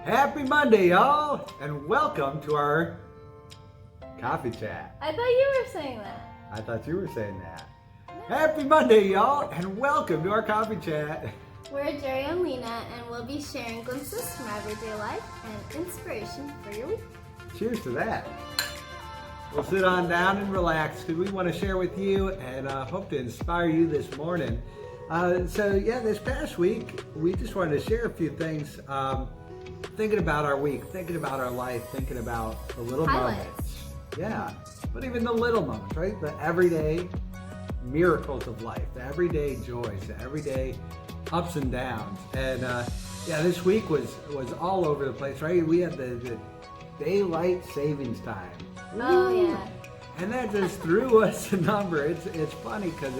Happy Monday, y'all, and welcome to our coffee chat. I thought you were saying that. I thought you were saying that. Happy Monday, y'all, and welcome to our coffee chat. We're Jario and Leena, and we'll be sharing glimpses from everyday life and inspiration for your week. Cheers to that. We'll sit on down and relax because we want to share with you and hope to inspire you this morning. This past week, we just wanted to share a few things. Thinking about our week, thinking about our life, thinking about the little moments. Yeah, but even the little moments, right? The everyday miracles of life, the everyday joys, the everyday ups and downs. And this week was all over the place, right? We had the daylight savings time. Oh, yeah. And that just threw us a number. It's funny because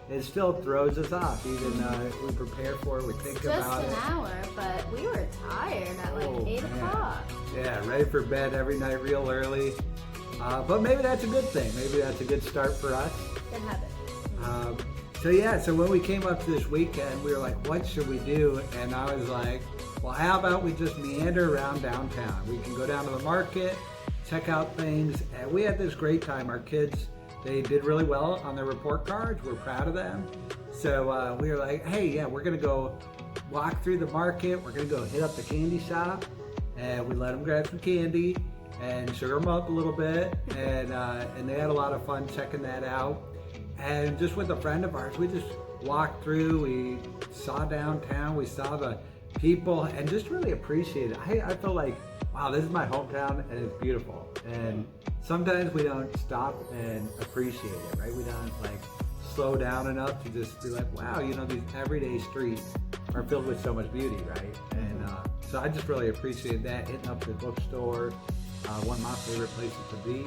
it still throws us off. Even we prepare for it, we think about it. Just an hour, but we were tired at like 8 o'clock. Yeah, ready for bed every night real early. But maybe that's a good thing. Maybe that's a good start for us. Good habit. So when we came up to this weekend, we were like, what should we do? And I was like, well, how about we just meander around downtown? We can go down to the market, check out things. And we had this great time. Our kids, they did really well on their report cards. We're proud of them. So we were like, hey, yeah, we're going to go walk through the market. We're going to go hit up the candy shop. And we let them grab some candy and sugar them up a little bit. And they had a lot of fun checking that out. And just with a friend of ours, we just walked through. We saw downtown. We saw the people and just really appreciated it. I feel like, wow, this is my hometown and it's beautiful. And sometimes we don't stop and appreciate it, right? We don't like slow down enough to just be like, wow, these everyday streets are filled with so much beauty, right? And so I just really appreciated that, hitting up the bookstore, one of my favorite places to be.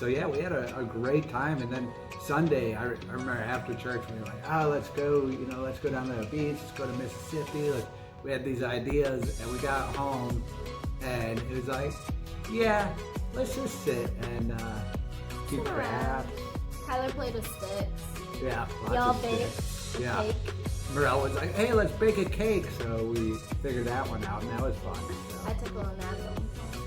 We had a great time. And then Sunday, I remember after church, we were like, let's go down to the beach, let's go to Mississippi. We had these ideas and we got home and it was like, yeah, let's just sit and keep crabs. Tyler played with sticks. Yeah, Y'all of baked sticks. a Yeah. cake. Morel was like, hey, let's bake a cake. So we figured that one out and that was fun. So. I took a little nap.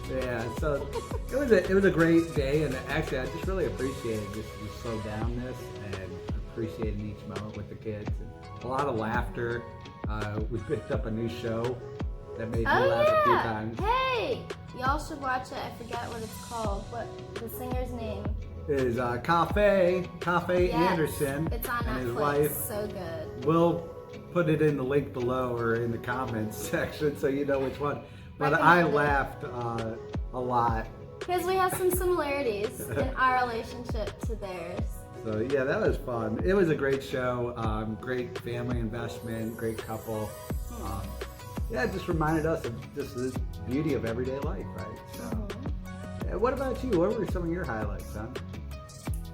Yeah, so it was a great day, and actually I just really appreciated just to slow down this and appreciating each moment with the kids. And a lot of laughter. We picked up a new show that made me laugh a few times. Hey, y'all should watch it. I forget what it's called. What the singer's name? It is Cafe Yes, Anderson it's on and his Netflix. wife. So good. We'll put it in the link below or in the comments section so you know which one. But I laughed a lot. Because we have some similarities in our relationship to theirs. So yeah, that was fun. It was a great show, great family investment, great couple. It just reminded us of just the beauty of everyday life, right? So, what about you? What were some of your highlights, son?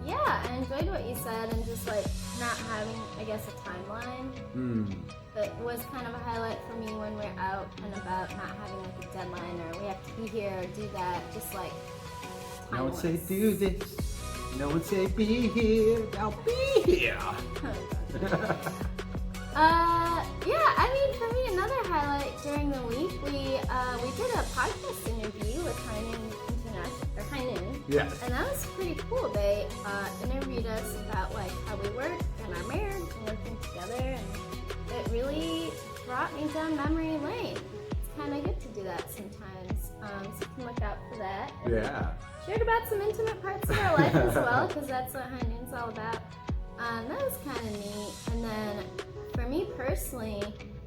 Yeah, I enjoyed what you said and just like not having, I guess, a timeline. It was kind of a highlight for me when we're out and about, not having like a deadline or we have to be here or do that, just like timeless. No one say do this. No one say be here. I'll be here. For me, another highlight during the week, we did a podcast interview with High Noon. Yes. And that was pretty cool. They interviewed us about like how we work and our marriage and working together, and it really brought me down memory lane. It's kind of good to do that sometimes, so you can look out for that. Yeah. Shared about some intimate parts of our life as well, because that's what High Noon's all about. That was kind of neat. And then for me personally,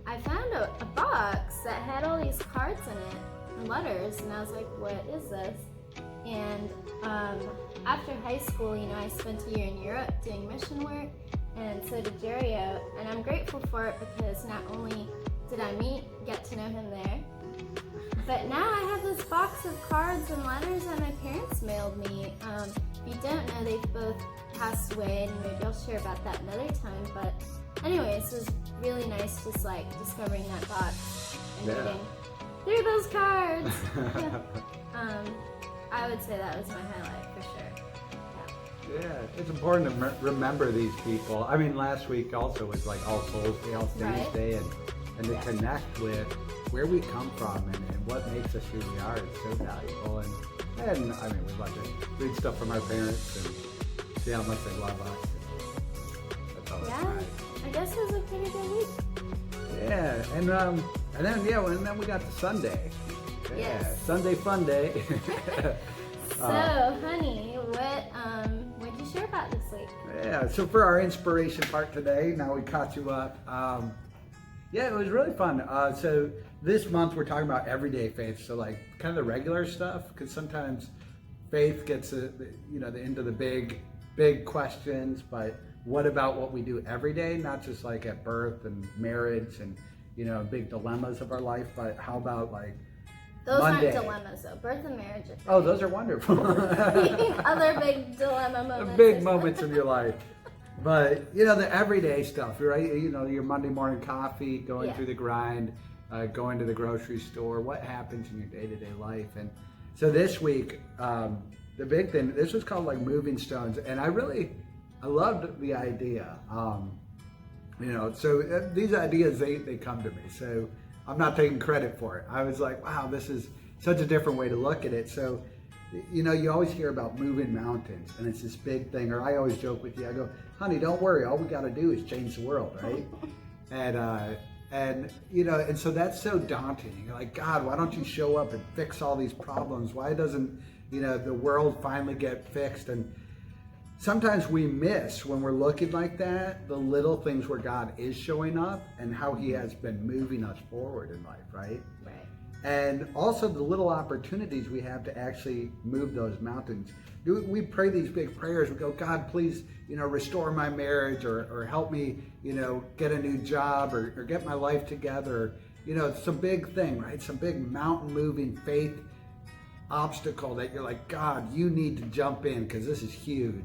I found a box that had all these cards in it and letters, and I was like, what is this? And after high school, I spent a year in Europe doing mission work, and so did Jario, and I'm grateful for it because not only did I get to know him there, but now I have this box of cards and letters that my parents mailed me. If you don't know, they've both passed away, and maybe I'll share about that another time, but anyways, it was really nice just like discovering that box and reading through those cards. I would say that was my highlight for sure. Yeah, it's important to remember these people. I mean, last week also was like All Souls Day, All Saints Day, and to connect with where we come from and what makes us who we are is so valuable. And I mean, we love to read stuff from our parents and see how much they love us. That's always nice. I guess it was a pretty good week. Yeah, and then we got to Sunday. Yeah, Yes. Sunday fun day. So, honey, what'd you share about this week? Yeah, so for our inspiration part today, now we caught you up. Yeah, it was really fun. So this month we're talking about everyday faith, so like kind of the regular stuff, because sometimes faith gets into the big questions, but what about what we do every day? Not just like at birth and marriage and big dilemmas of our life, but how about like Those Monday. aren't dilemmas though. Birth and marriage are Oh, those are wonderful. other big dilemma moments. Big moments in your life. But, the everyday stuff, right? Your Monday morning coffee, going through the grind, going to the grocery store, what happens in your day-to-day life. And so this week, the big thing, this was called like moving stones. And I loved the idea. So these ideas, they come to me. So I'm not taking credit for it. I was like, wow, this is such a different way to look at it. So, you always hear about moving mountains and it's this big thing, or I always joke with you, I go, honey, don't worry, all we got to do is change the world, right? and so that's so daunting. You're like, God, why don't you show up and fix all these problems? Why doesn't, the world finally get fixed? And sometimes we miss, when we're looking like that, the little things where God is showing up and how he has been moving us forward in life, right? Right. And also the little opportunities we have to actually move those mountains. We pray these big prayers. We go, God, please, restore my marriage or help me, get a new job or get my life together. It's a big thing, right? Some big mountain moving faith obstacle that you're like, God, you need to jump in because this is huge.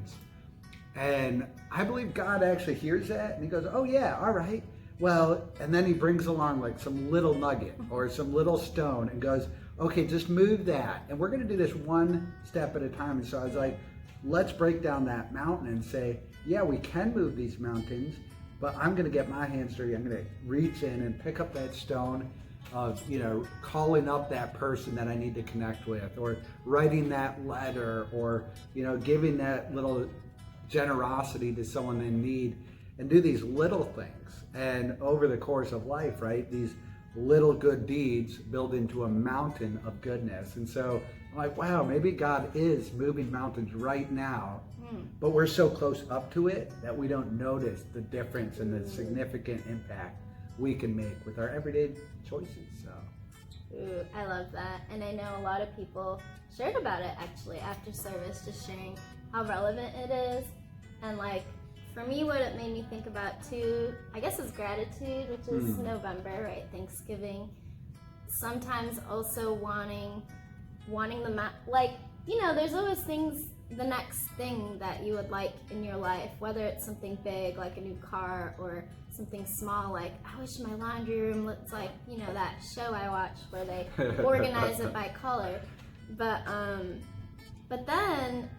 And I believe God actually hears that and he goes, oh yeah, all right. Well, and then he brings along like some little nugget or some little stone and goes, okay, just move that. And we're going to do this one step at a time. And so I was like, let's break down that mountain and say, yeah, we can move these mountains, but I'm going to get my hands dirty. I'm going to reach in and pick up that stone of, calling up that person that I need to connect with, or writing that letter, or, giving that little generosity to someone in need, and do these little things. And over the course of life, right, these little good deeds build into a mountain of goodness. And so I'm like, wow, maybe God is moving mountains right now, but we're so close up to it that we don't notice the difference and the significant impact we can make with our everyday choices. So Ooh, I love that. And I know a lot of people shared about it actually after service, just sharing how relevant it is. And like, for me, what it made me think about too, I guess, is gratitude, which is November, right? Thanksgiving. Sometimes also wanting there's always things, the next thing that you would like in your life, whether it's something big like a new car or something small like, I wish my laundry room looks like, that show I watched where they organize it by color. But then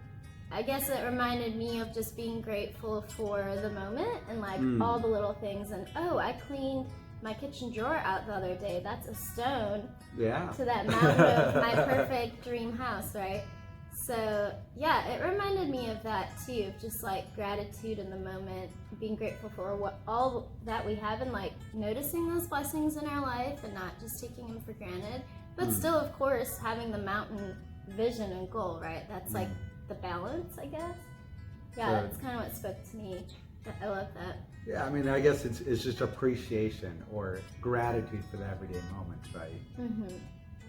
I guess it reminded me of just being grateful for the moment and like all the little things. And I cleaned my kitchen drawer out the other day. That's a stone to that mountain of my perfect dream house, right? So yeah, it reminded me of that too, of just like gratitude in the moment, being grateful for all that we have, and like noticing those blessings in our life and not just taking them for granted, but still, of course, having the mountain vision and goal, right? That's like the balance, I guess. Yeah, that's kind of what spoke to me. I love that. Yeah, I mean, I guess it's just appreciation or gratitude for the everyday moments, right? Mm-hmm.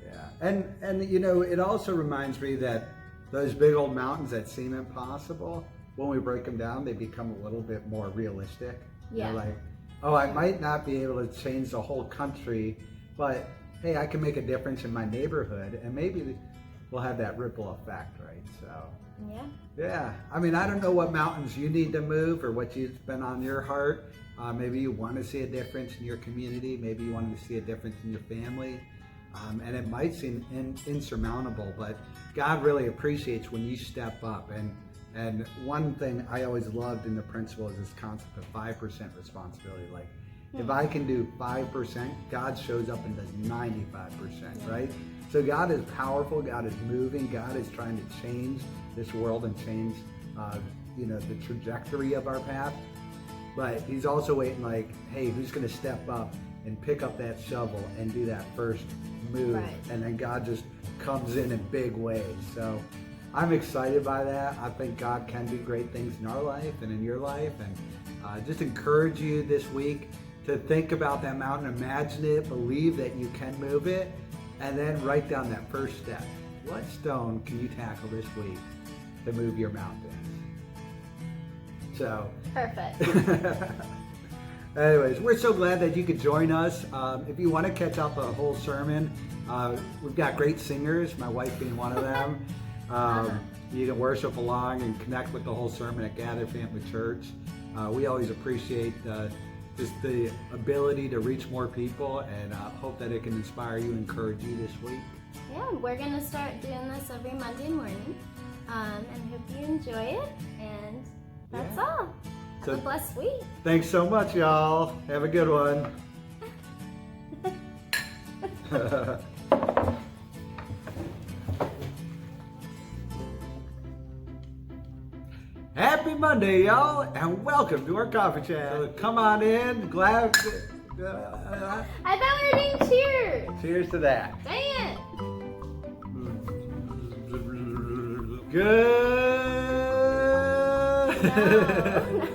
Yeah, and it also reminds me that those big old mountains that seem impossible, when we break them down, they become a little bit more realistic. Yeah. Like, I might not be able to change the whole country, but hey, I can make a difference in my neighborhood, and maybe we'll have that ripple effect, right? So. Yeah. I mean, I don't know what mountains you need to move or what's been on your heart. Maybe you want to see a difference in your community. Maybe you want to see a difference in your family. And it might seem insurmountable, but God really appreciates when you step up. And one thing I always loved in the principle is this concept of 5% responsibility. Like, If I can do 5%, God shows up and does 95%, right? So God is powerful, God is moving, God is trying to change this world and change, the trajectory of our path. But he's also waiting like, hey, who's going to step up and pick up that shovel and do that first move? Right. And then God just comes in big ways. So I'm excited by that. I think God can do great things in our life and in your life. And just encourage you this week to think about that mountain, imagine it, believe that you can move it, and then write down that first step. What stone can you tackle this week to move your mountains? So, Perfect. anyways, we're so glad that you could join us. If you want to catch up a whole sermon, we've got great singers, my wife being one of them. You can worship along and connect with the whole sermon at Gather Family Church. We always appreciate just the ability to reach more people, and hope that it can inspire you, encourage you this week. Yeah, we're going to start doing this every Monday morning, and hope you enjoy it, and that's all. Have a blessed week. Thanks so much, y'all. Have a good one. Happy Monday, y'all, and welcome to our coffee chat. So come on in. Glad. I thought we were doing cheers. Cheers to that. Dang it. Good. No.